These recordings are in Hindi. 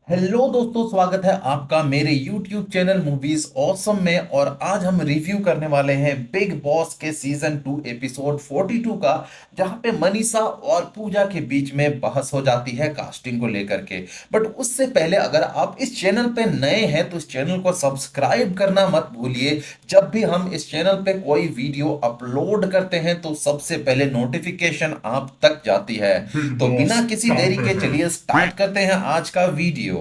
हेलो दोस्तों, स्वागत है आपका मेरे YouTube चैनल मूवीज ऑसम में। और आज हम रिव्यू करने वाले हैं बिग बॉस के सीजन 2 एपिसोड 42 का, जहां पे मनीषा और पूजा के बीच में बहस हो जाती है कास्टिंग को लेकर के। बट उससे पहले अगर आप इस चैनल पे नए हैं तो इस चैनल को सब्सक्राइब करना मत भूलिए। जब भी हम इस चैनल पे कोई वीडियो अपलोड करते हैं तो सबसे पहले नोटिफिकेशन आप तक जाती है। बिग तो बॉस बिना किसी कहाँ देरी पे के है? चलिए स्टार्ट करते हैं आज का वीडियो।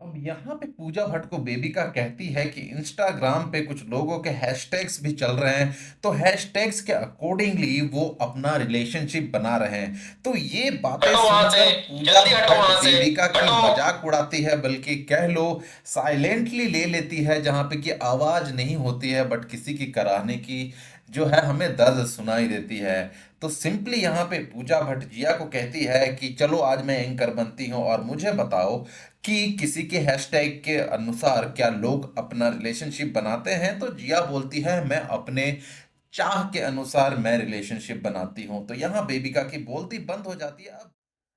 अब यहाँ पे पूजा भट्ट को बेबिका कहती है कि इंस्टाग्राम पे कुछ लोगों के हैशटैग्स भी चल रहे हैं, तो हैशटैग्स के अकॉर्डिंगली वो अपना रिलेशनशिप बना रहे हैं। तो ये बातें हटो वहां से। सुनकर पूजा जल्दी हटो भट्ट वहां से। बेबिका की हटो। मजाक उड़ाती है, बल्कि कह लो साइलेंटली ले लेती है, जहाँ पे कि आवाज नहीं होती है बट किसी की कराहने की जो है हमें दर्द सुनाई देती है। तो सिंपली यहाँ पे पूजा भट्ट जिया को कहती है कि चलो आज मैं एंकर बनती हूँ और मुझे बताओ कि किसी के हैशटैग के अनुसार क्या लोग अपना रिलेशनशिप बनाते हैं। तो जिया बोलती है मैं अपने चाह के अनुसार मैं रिलेशनशिप बनाती हूँ। तो यहाँ बेबिका की बोलती बंद हो जाती है। अब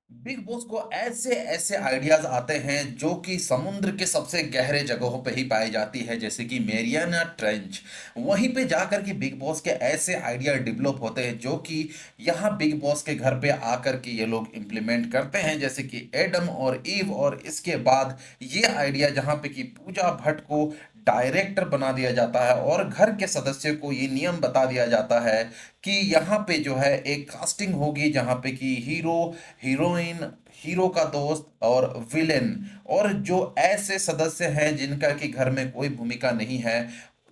बिग बॉस को ऐसे ऐसे आइडियाज आते हैं जो कि समुद्र के सबसे गहरे जगहों पे ही पाई जाती है, जैसे कि मेरियाना ट्रेंच। वहीं पे जाकर के बिग बॉस के ऐसे आइडिया डेवलप होते हैं जो कि यहाँ बिग बॉस के घर पे आकर के ये लोग इम्प्लीमेंट करते हैं, जैसे कि एडम और ईव। और इसके बाद ये आइडिया जहाँ पे कि पूजा भट्ट को डायरेक्टर बना दिया जाता है और घर के सदस्यों को ये नियम बता दिया जाता है कि यहाँ पे जो है एक कास्टिंग होगी, जहाँ पे कि हीरो, हीरोइन, हीरो का दोस्त और विलेन, और जो ऐसे सदस्य हैं जिनका कि घर में कोई भूमिका नहीं है,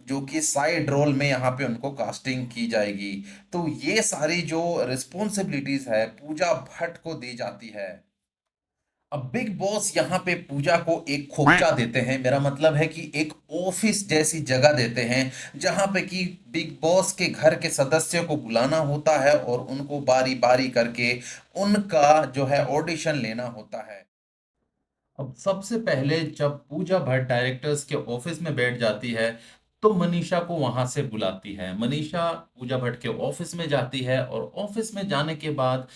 जो कि साइड रोल में यहाँ पे उनको कास्टिंग की जाएगी। तो ये सारी जो रिस्पॉन्सिबिलिटीज है पूजा भट्ट को दी जाती है। अब बिग बॉस यहाँ पे पूजा को एक खोपचा देते हैं, मेरा मतलब है कि एक ऑफिस जैसी जगह देते हैं, जहाँ पे कि बिग बॉस के घर के सदस्यों को बुलाना होता है और उनको बारी बारी करके उनका जो है ऑडिशन लेना होता है। अब सबसे पहले जब पूजा भट्ट डायरेक्टर्स के ऑफिस में बैठ जाती है तो मनीषा को वहां से बुलाती है। मनीषा पूजा भट्ट के ऑफिस में जाती है और ऑफिस में जाने के बाद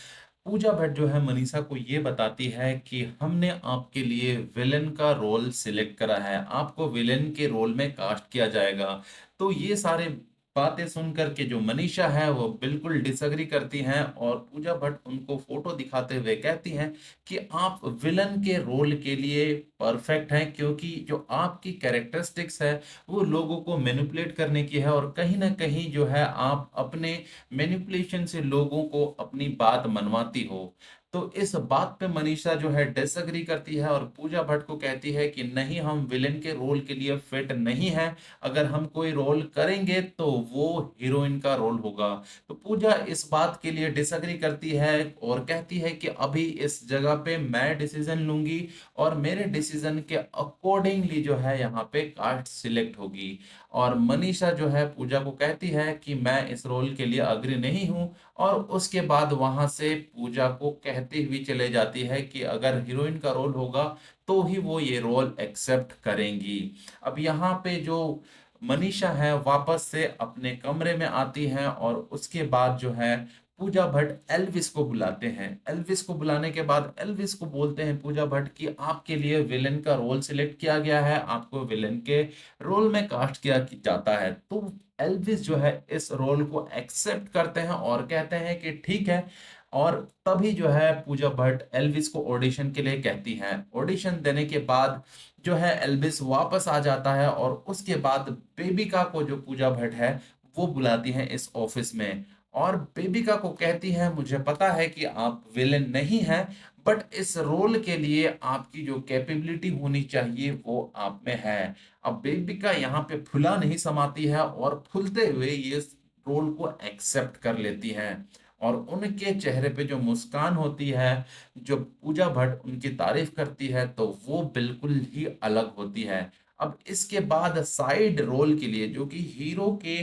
पूजा भट्ट जो है मनीषा को ये बताती है कि हमने आपके लिए विलेन का रोल सिलेक्ट करा है, आपको विलेन के रोल में कास्ट किया जाएगा। तो ये सारे बातें सुन करके जो मनीषा है वो बिल्कुल डिसएग्री करती हैं और पूजा भट्ट उनको फोटो दिखाते हुए कहती हैं कि आप विलन के रोल के लिए परफेक्ट हैं, क्योंकि जो आपकी कैरेक्टरिस्टिक्स है वो लोगों को मैनिपुलेट करने की है और कहीं ना कहीं जो है आप अपने मैनिपुलेशन से लोगों को अपनी बात मनवाती हो। तो इस बात पे मनीषा जो है डिसएग्री करती है और पूजा भट्ट को कहती है कि नहीं, हम विलेन के रोल के लिए फिट नहीं है, अगर हम कोई रोल करेंगे तो वो हीरोइन का रोल होगा। तो पूजा इस बात के लिए डिसएग्री करती है और कहती है कि अभी इस जगह पे मैं डिसीजन लूंगी और मेरे डिसीजन के अकॉर्डिंगली जो है यहाँ पे कास्ट सिलेक्ट होगी। और मनीषा जो है पूजा को कहती है कि मैं इस रोल के लिए अग्री नहीं हूँ और उसके बाद वहां से पूजा को कहती हुई चले जाती है कि अगर हीरोइन का रोल होगा तो ही वो ये रोल एक्सेप्ट करेंगी। अब यहाँ पे जो मनीषा है वापस से अपने कमरे में आती हैं और उसके बाद जो है पूजा भट्ट एल्विस को बुलाते हैं। एल्विस को बुलाने के बाद एल्विस को बोलते हैं पूजा भट्ट कि आपके लिए विलेन का रोल सिलेक्ट किया गया है, आपको विलेन के रोल में कास्ट किया जाता है। तो एल्विस जो है इस रोल को एक्सेप्ट करते हैं और कहते हैं कि ठीक है। और तभी जो है पूजा भट्ट एल्विस को ऑडिशन के लिए कहती हैं। ऑडिशन देने के बाद जो है एल्विस वापस आ जाता है और उसके बाद बेबिका को जो पूजा भट्ट है वो बुलाती हैं इस ऑफिस में और बेबिका को कहती है मुझे पता है कि आप विलेन नहीं हैं, बट इस रोल के लिए आपकी जो कैपेबिलिटी होनी चाहिए वो आप में है। अब बेबिका यहाँ पे फुला नहीं समाती है और फूलते हुए ये रोल को एक्सेप्ट कर लेती हैं और उनके चेहरे पे जो मुस्कान होती है, जो पूजा भट्ट उनकी तारीफ करती है, तो वो बिल्कुल ही अलग होती है। अब इसके बाद साइड रोल के लिए, जो कि हीरो के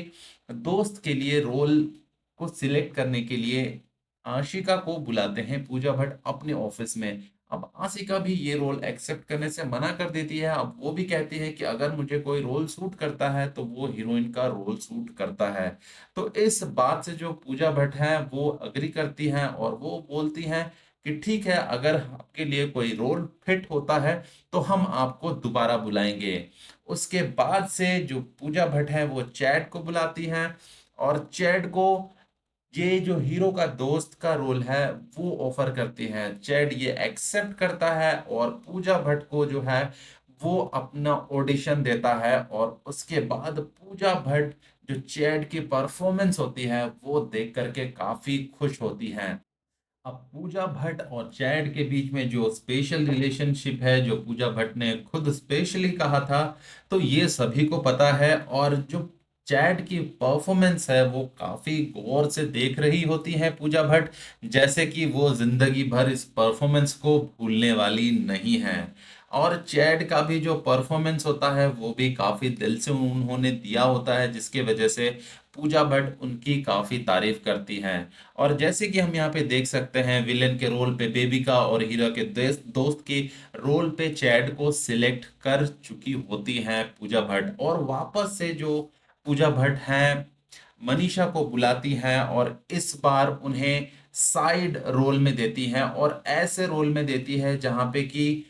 दोस्त के लिए रोल को सिलेक्ट करने के लिए आशिका को बुलाते हैं पूजा भट्ट अपने ऑफिस में। अब आशिका भी ये रोल एक्सेप्ट करने से मना कर देती है। अब वो भी कहती है कि अगर मुझे कोई रोल सूट करता है तो वो हीरोइन का रोल सूट करता है। तो इस बात से जो पूजा भट्ट है वो अग्री करती हैं और वो बोलती हैं कि ठीक है, अगर आपके लिए कोई रोल फिट होता है तो हम आपको दोबारा बुलाएंगे। उसके बाद से जो पूजा भट्ट है वो चैड को बुलाती हैं, और चैड को ये जो हीरो का दोस्त का रोल है वो ऑफर करती है। चैड ये एक्सेप्ट करता है और पूजा भट्ट को जो है वो अपना ऑडिशन देता है, और उसके बाद पूजा भट्ट जो चैड की परफॉर्मेंस होती है वो देख करके काफी खुश होती हैं। अब पूजा भट्ट और चैड के बीच में जो स्पेशल रिलेशनशिप है, जो पूजा भट्ट ने खुद स्पेशली कहा था, तो ये सभी को पता है। और जो चैड की परफॉर्मेंस है वो काफी गौर से देख रही होती है पूजा भट्ट, जैसे कि वो जिंदगी भर इस परफॉर्मेंस को भूलने वाली नहीं है। और चैड का भी जो परफॉर्मेंस होता है वो भी काफी दिल से उन्होंने दिया होता है, जिसकी वजह से पूजा भट्ट उनकी काफी तारीफ करती हैं। और जैसे कि हम यहाँ पे देख सकते हैं, विलेन के रोल पे बेबिका और हीरो के दोस्त के रोल पे चैड को सिलेक्ट कर चुकी होती हैं पूजा भट्ट, और वापस से जो पूजा भट्ट हैं मनीषा को बुलाती हैं, और इस बार उन्हें साइड रोल में देती हैं, और ऐसे रोल में देती है जहाँ पे कि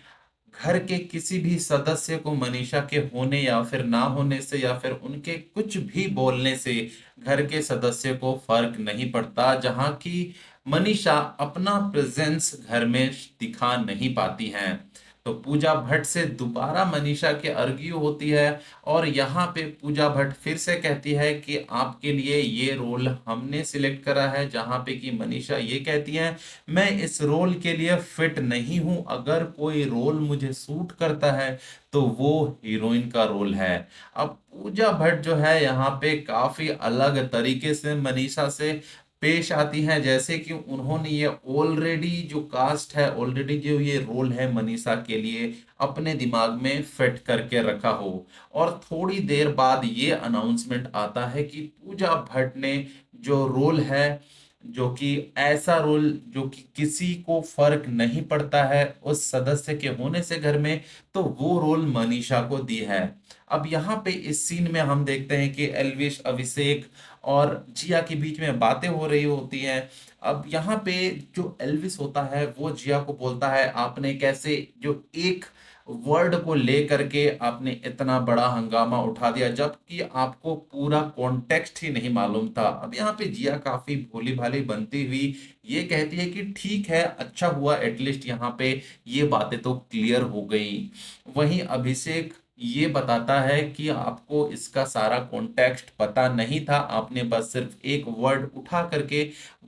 घर के किसी भी सदस्य को मनीषा के होने या फिर ना होने से या फिर उनके कुछ भी बोलने से घर के सदस्य को फर्क नहीं पड़ता, जहां की मनीषा अपना प्रेजेंस घर में दिखा नहीं पाती हैं। तो पूजा भट्ट से दोबारा मनीषा के आर्ग्यू होती है, और यहाँ पे पूजा भट्ट फिर से कहती है कि आपके लिए ये रोल हमने सिलेक्ट करा है, जहां पे कि मनीषा ये कहती है मैं इस रोल के लिए फिट नहीं हूं, अगर कोई रोल मुझे सूट करता है तो वो हीरोइन का रोल है। अब पूजा भट्ट जो है यहाँ पे काफी अलग तरीके से मनीषा से पेश आती हैं, जैसे कि उन्होंने ये ऑलरेडी जो कास्ट है, ऑलरेडी जो ये रोल है मनीषा के लिए अपने दिमाग में फिट करके रखा हो। और थोड़ी देर बाद ये अनाउंसमेंट आता है कि पूजा भट्ट ने जो रोल है, जो कि ऐसा रोल जो कि किसी को फर्क नहीं पड़ता है उस सदस्य के होने से घर में, तो वो रोल मनीषा को दी है। अब यहाँ पे इस सीन में हम देखते हैं कि एल्विश, अभिषेक और जिया के बीच में बातें हो रही होती हैं। अब यहाँ पे जो एल्विस होता है वो जिया को बोलता है आपने कैसे जो एक वर्ड को लेकर के आपने इतना बड़ा हंगामा उठा दिया, जबकि आपको पूरा कॉन्टेक्स्ट ही नहीं मालूम था। अब यहाँ पे जिया काफी भोली भाली बनती हुई ये कहती है कि ठीक है, अच्छा हुआ, एटलीस्ट यहाँ पे ये बातें तो क्लियर हो गई। वहीं अभिषेक ये बताता है कि आपको इसका सारा कॉन्टेक्स्ट पता नहीं था, आपने बस सिर्फ एक वर्ड उठा करके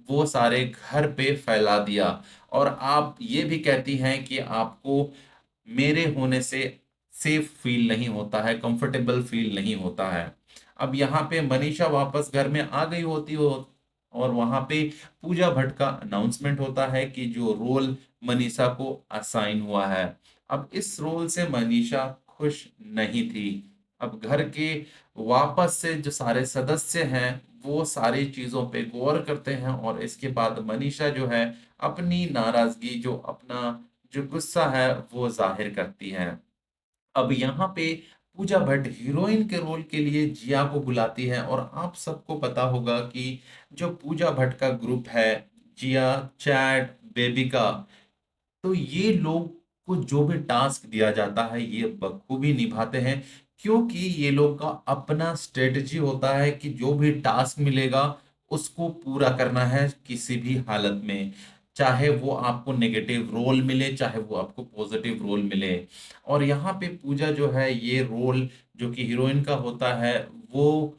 वो सारे घर पे फैला दिया। और आप ये भी कहती हैं कि आपको मेरे होने से सेफ फील नहीं होता है, कंफर्टेबल फील नहीं होता है। अब यहाँ पे मनीषा वापस घर में आ गई होती हो, और वहां पे पूजा भट्ट का अनाउंसमेंट होता है कि जो रोल मनीषा को असाइन हुआ है। अब इस रोल से मनीषा खुश नहीं थी। अब घर के वापस से जो सारे सदस्य हैं वो सारी चीजों पे गौर करते हैं, और इसके बाद मनीषा जो है अपनी नाराजगी, जो अपना जो गुस्सा है वो जाहिर करती है। अब यहाँ पे पूजा भट्ट हीरोइन के रोल के लिए जिया को बुलाती है, और आप सबको पता होगा कि जो पूजा भट्ट का ग्रुप है, जिया, चैट, बेबिका, तो ये लोग को जो भी टास्क दिया जाता है ये बखूबी निभाते हैं, क्योंकि ये लोग का अपना स्ट्रेटजी होता है कि जो भी टास्क मिलेगा उसको पूरा करना है किसी भी हालत में, चाहे वो आपको नेगेटिव रोल मिले चाहे वो आपको पॉजिटिव रोल मिले। और यहाँ पे पूजा जो है ये रोल जो कि हीरोइन का होता है वो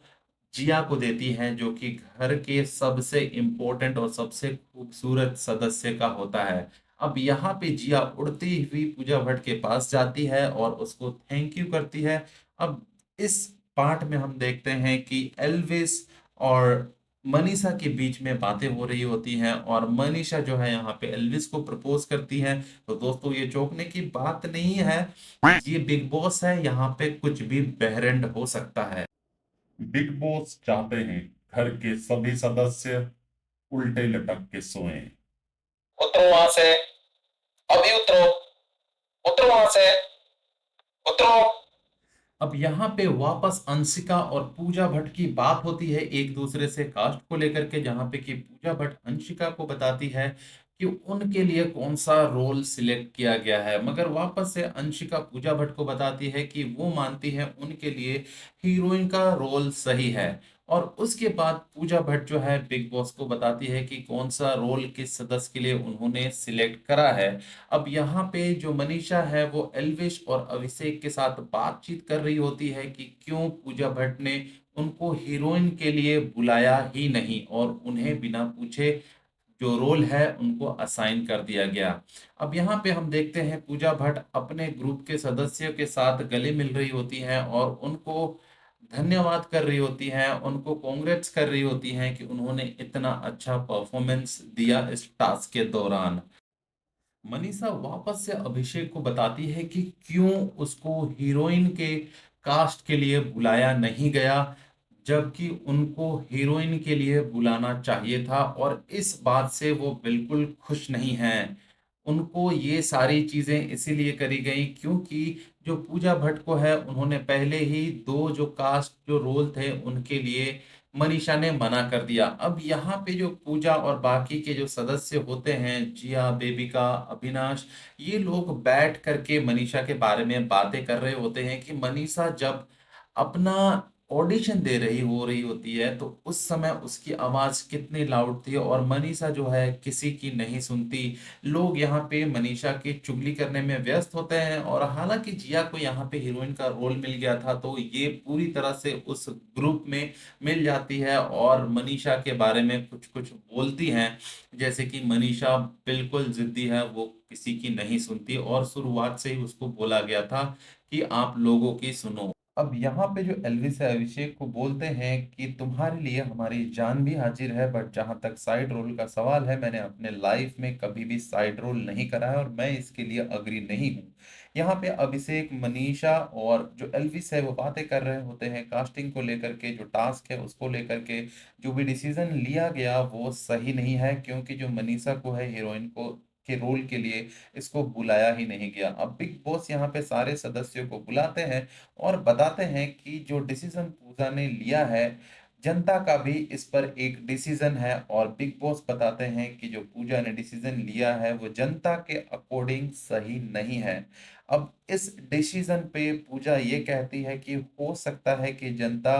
जिया को देती है, जो कि घर के सबसे इम्पोर्टेंट और सबसे खूबसूरत सदस्य का होता है। अब यहाँ पे जिया उड़ती हुई पूजा भट्ट के पास जाती है और उसको थैंक यू करती है। अब इस पार्ट में हम देखते हैं कि एल्विस और मनीषा के बीच में बातें हो रही होती हैं, और मनीषा जो है यहाँ पे एल्विस को प्रपोज करती है। तो दोस्तों ये चौंकने की बात नहीं है, ये बिग बॉस है, यहाँ पे कुछ भी बहरंड हो सकता है। बिग बॉस चाहते हैं घर के सभी सदस्य उल्टे लटक के सोएं। उतरो वहां से, अभी उतरो, उतरो वहां से, उतरो। अब यहाँ पे वापस अंशिका और पूजा भट्ट की बात होती है एक दूसरे से कास्ट को लेकर के, जहाँ पे कि पूजा भट्ट अंशिका को बताती है कि उनके लिए कौन सा रोल सिलेक्ट किया गया है, मगर वापस से अंशिका पूजा भट्ट को बताती है कि वो मानती है उनके लिए हीरोइन का रोल सही है। और उसके बाद पूजा भट्ट जो है बिग बॉस को बताती है कि कौन सा रोल किस सदस्य के लिए उन्होंने सिलेक्ट करा है। अब यहाँ पे जो मनीषा है वो एल्विश और अभिषेक के साथ बातचीत कर रही होती है कि क्यों पूजा भट्ट ने उनको हीरोइन के लिए बुलाया ही नहीं और उन्हें बिना पूछे जो रोल है उनको असाइन कर दिया गया। अब यहाँ पे हम देखते हैं पूजा भट्ट अपने ग्रुप के सदस्यों के साथ गले मिल रही होती हैं और उनको धन्यवाद कर रही होती हैं, उनको कांग्रेट्स कर रही होती हैं कि उन्होंने इतना अच्छा परफॉर्मेंस दिया इस टास्क के दौरान। मनीषा वापस से अभिषेक को बताती है कि क्यों उसको हीरोइन के कास्ट के लिए बुलाया नहीं गया, जबकि उनको हीरोइन के लिए बुलाना चाहिए था, और इस बात से वो बिल्कुल खुश नहीं हैं। उनको ये सारी चीजें इसीलिए करी गई क्योंकि जो पूजा भट्ट को है उन्होंने पहले ही दो जो कास्ट जो रोल थे उनके लिए मनीषा ने मना कर दिया। अब यहाँ पे जो पूजा और बाकी के जो सदस्य होते हैं, जिया, बेबिका, अविनाश, ये लोग बैठ करके मनीषा के बारे में बातें कर रहे होते हैं कि मनीषा जब अपना ऑडिशन दे रही होती है तो उस समय उसकी आवाज कितनी लाउड थी, और मनीषा जो है किसी की नहीं सुनती। लोग यहाँ पे मनीषा की चुगली करने में व्यस्त होते हैं, और हालांकि जिया को यहाँ पे हीरोइन का रोल मिल गया था तो ये पूरी तरह से उस ग्रुप में मिल जाती है और मनीषा के बारे में कुछ कुछ बोलती हैं, जैसे कि मनीषा बिल्कुल जिद्दी है, वो किसी की नहीं सुनती और शुरुआत से ही उसको बोला गया था कि आप लोगों की सुनो। अब यहाँ पे जो एल्विस है अभिषेक को बोलते हैं कि तुम्हारे लिए हमारी जान भी हाजिर है, बट जहां तक साइड रोल का सवाल है, मैंने अपने लाइफ में कभी भी साइड रोल नहीं करा है और मैं इसके लिए अग्री नहीं हूँ। यहाँ पे अभिषेक, मनीषा और जो एल्विस है वो बातें कर रहे होते हैं कास्टिंग को लेकर के, जो टास्क है उसको लेकर के। जो भी डिसीजन लिया गया वो सही नहीं है, क्योंकि जो मनीषा को है हीरोइन को के रोल के लिए इसको बुलाया ही नहीं गया। अब बिग बॉस यहाँ पे सारे सदस्यों को बुलाते हैं और बताते हैं कि जो डिसीजन पूजा ने लिया है, जनता का भी इस पर एक डिसीजन है, और बिग बॉस बताते हैं कि जो पूजा ने डिसीजन लिया है वो जनता के अकॉर्डिंग सही नहीं है। अब इस डिसीजन पे पूजा ये कहती है कि हो सकता है कि जनता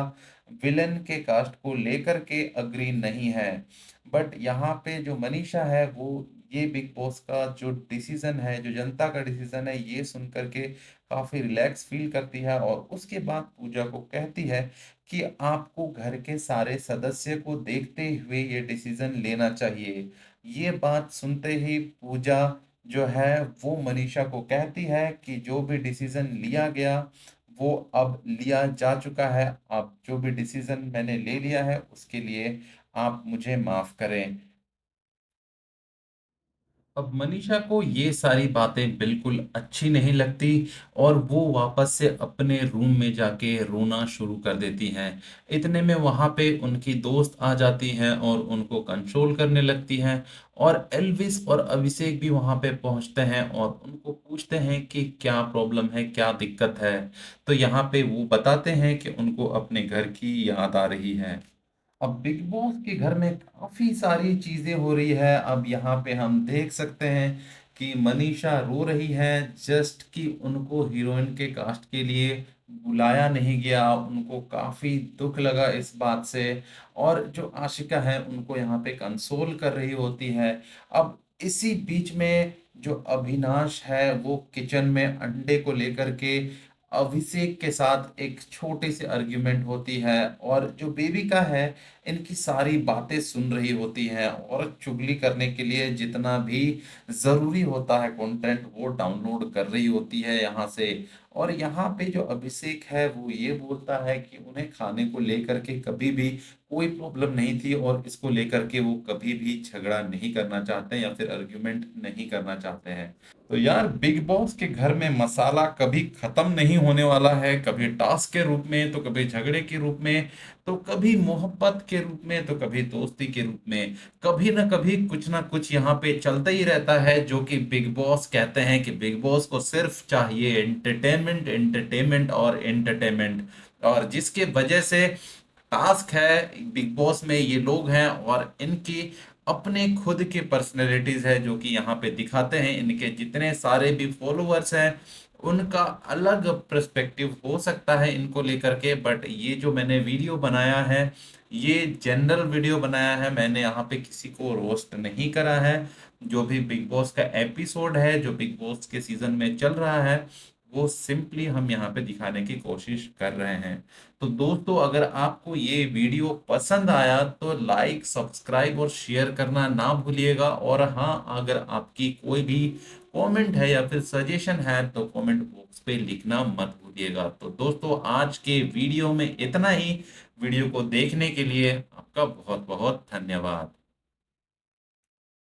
विलन के कास्ट को लेकर के अग्री नहीं है, बट यहाँ पे जो मनीषा है वो ये बिग बॉस का जो डिसीजन है, जो जनता का डिसीजन है, ये सुन करके काफी रिलैक्स फील करती है, और उसके बाद पूजा को कहती है कि आपको घर के सारे सदस्य को देखते हुए ये डिसीजन लेना चाहिए। ये बात सुनते ही पूजा जो है वो मनीषा को कहती है कि जो भी डिसीजन लिया गया वो अब लिया जा चुका है। अब जो भी डिसीजन मैंने ले लिया है उसके लिए आप मुझे माफ करें। अब मनीषा को ये सारी बातें बिल्कुल अच्छी नहीं लगती और वो वापस से अपने रूम में जाके रोना शुरू कर देती हैं। इतने में वहां पे उनकी दोस्त आ जाती हैं और उनको कंट्रोल करने लगती हैं, और एल्विस और अभिषेक भी वहां पे पहुंचते हैं और उनको पूछते हैं कि क्या प्रॉब्लम है, क्या दिक्कत है। तो यहाँ पे वो बताते हैं कि उनको अपने घर की याद आ रही है। अब बिग बॉस के घर में काफी सारी चीजें हो रही है। अब यहाँ पे हम देख सकते हैं कि मनीषा रो रही है जस्ट कि उनको हीरोइन के कास्ट के लिए बुलाया नहीं गया, उनको काफी दुख लगा इस बात से। और जो आशिका है उनको यहाँ पे कंसोल कर रही होती है। अब इसी बीच में जो अविनाश है वो किचन में अंडे को लेकर के अभिषेक के साथ एक छोटी सी आर्ग्यूमेंट होती है, और जो बेबिका है इनकी सारी बातें सुन रही होती हैं और चुगली करने के लिए जितना भी जरूरी होता है कंटेंट वो डाउनलोड कर रही होती है यहाँ से। और यहाँ पे जो अभिषेक है वो ये बोलता है कि उन्हें खाने को लेकर के कभी भी कोई प्रॉब्लम नहीं थी और इसको लेकर के वो कभी भी झगड़ा नहीं करना चाहते या फिर आर्ग्यूमेंट नहीं करना चाहते हैं। तो यार बिग बॉस के घर में मसाला कभी खत्म नहीं होने वाला है, कभी टास्क के रूप में तो कभी झगड़े के रूप में, तो कभी मोहब्बत के रूप में तो कभी दोस्ती के रूप में, कभी ना कभी कुछ ना कुछ यहाँ पे चलता ही रहता है। जो कि बिग बॉस कहते हैं कि बिग बॉस को सिर्फ चाहिए एंटरटेनमेंट, एंटरटेनमेंट और एंटरटेनमेंट। और जिसके वजह से टास्क है बिग बॉस में, ये लोग हैं और इनकी अपने खुद के पर्सनैलिटीज है जो कि यहाँ पे दिखाते हैं। इनके जितने सारे भी फॉलोअर्स हैं उनका अलग पर्सपेक्टिव हो सकता है इनको लेकर के, बट ये जो मैंने वीडियो बनाया है ये जनरल वीडियो बनाया है, मैंने यहाँ पे किसी को रोस्ट नहीं करा है। जो भी बिग बॉस का एपिसोड है जो बिग बॉस के सीजन में चल रहा है वो सिंपली हम यहाँ पे दिखाने की कोशिश कर रहे हैं। तो दोस्तों अगर आपको ये वीडियो पसंद आया तो लाइक, सब्सक्राइब और शेयर करना ना भूलिएगा। और हाँ, अगर आपकी कोई भी कमेंट है या फिर सजेशन है तो कमेंट बॉक्स पे लिखना मत भूलिएगा। तो दोस्तों आज के वीडियो में इतना ही। वीडियो को देखने के लिए आपका बहुत बहुत धन्यवाद।